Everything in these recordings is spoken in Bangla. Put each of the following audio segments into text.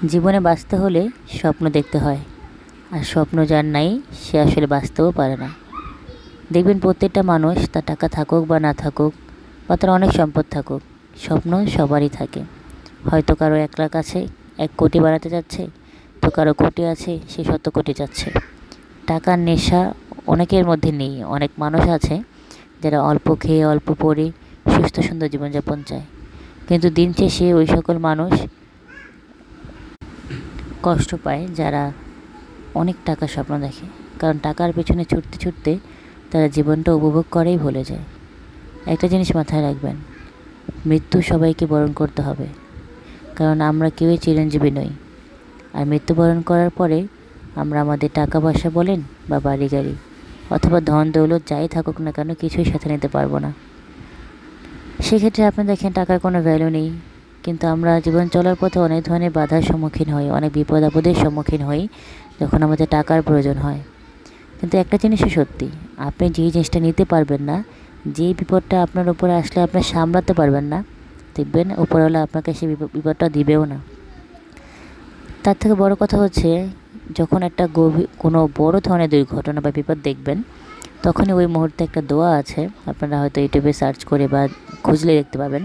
জীবনে বাঁচতে হলে স্বপ্ন দেখতে হয়, আর স্বপ্ন যার নাই সে আসলে বাঁচতেও পারে না। দেখবেন প্রত্যেকটা মানুষ, তার টাকা থাকুক বা না থাকুক, বা তার অনেক সম্পদ থাকুক, স্বপ্ন সবারই থাকে। হয়তো কারো 1 লাখ আছে, 1 কোটি বানাতে যাচ্ছে, তো কারো কোটি আছে, সে 100 কোটি চাচ্ছে। টাকার নেশা অনেকের মধ্যে নেই। অনেক মানুষ আছে যারা অল্প খেয়ে অল্প পরে সুস্থ সুন্দর জীবনযাপন চায়, কিন্তু দিন শেষে ওই সকল মানুষ কষ্ট পায় যারা অনেক টাকার স্বপ্ন দেখে। কারণ টাকার পেছনে ছুটতে ছুটতে তারা জীবনটা উপভোগ করেই ভুলে যায়। একটা জিনিস মাথায় রাখবেন, মৃত্যু সবাইকে বরণ করতে হবে, কারণ আমরা কেউই চিরঞ্জীবী নই। আর মৃত্যুবরণ করার পরে আমরা আমাদের টাকা পয়সা বলেন বা বাড়ি গাড়ি অথবা ধন দৌলত যাই থাকুক না কেন, কিছুই সাথে নিতে পারবো না। সেক্ষেত্রে আপনি দেখেন টাকার কোনো ভ্যালু নেই, কিন্তু আমরা জীবন চলার পথে অনেক ধরনের বাধার সম্মুখীন হই, অনেক বিপদ আপদের সম্মুখীন হই যখন আমাদের টাকার প্রয়োজন হয়। কিন্তু একটা জিনিসই সত্যি, আপনি যেই জিনিসটা নিতে পারবেন না, যেই বিপদটা আপনার উপরে আসলে আপনি সামলাতে পারবেন না, দেখবেন উপরওয়ালা আপনাকে সেই বিপদটা দিবেও না। তার থেকে বড় কথা হচ্ছে, যখন একটা কোনো বড় ধরনের দুর্ঘটনা বা বিপদ দেখবেন, তখনই ওই মুহূর্তে একটা দোয়া আছে, আপনারা হয়তো ইউটিউবে সার্চ করে বা খুঁজলে দেখতে পাবেন।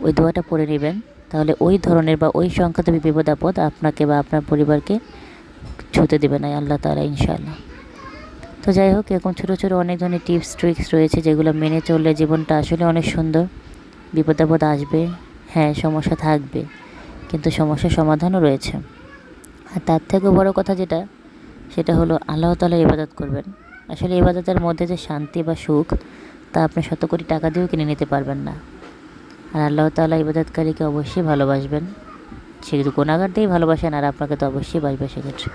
ওই দোয়াটা পড়ে নেবেন, তাহলে ওই ধরনের বা ওই সংখ্যাত বিপদ আপদ আপনাকে বা আপনার পরিবারকে ছুঁতে দেবে না আল্লাহ তাআলা, ইনশাআল্লাহ। তো যাই হোক, এরকম ছোটো ছোটো অনেক ধরনের টিপস ট্রিক্স রয়েছে, যেগুলো মেনে চললে জীবনটা আসলে অনেক সুন্দর। বিপদ আপদ আসবে, হ্যাঁ সমস্যা থাকবে, কিন্তু সমস্যার সমাধানও রয়েছে। আর তার থেকেও বড় কথা যেটা, সেটা হলো আল্লাহ তাআলার ইবাদত করবেন। আসলে ইবাদতের মধ্যে যে শান্তি বা সুখ, তা আপনি 100 কোটি টাকা দিয়েও কিনে নিতে পারবেন না। আর আল্লাহ তাআলা ইবাদতকারীকে অবশ্যই ভালোবাসবেন। সে যদি গুনাহগার দিয়েই ভালোবাসেন, আর আপনাকে তো অবশ্যই বাসবে সেক্ষেত্রে।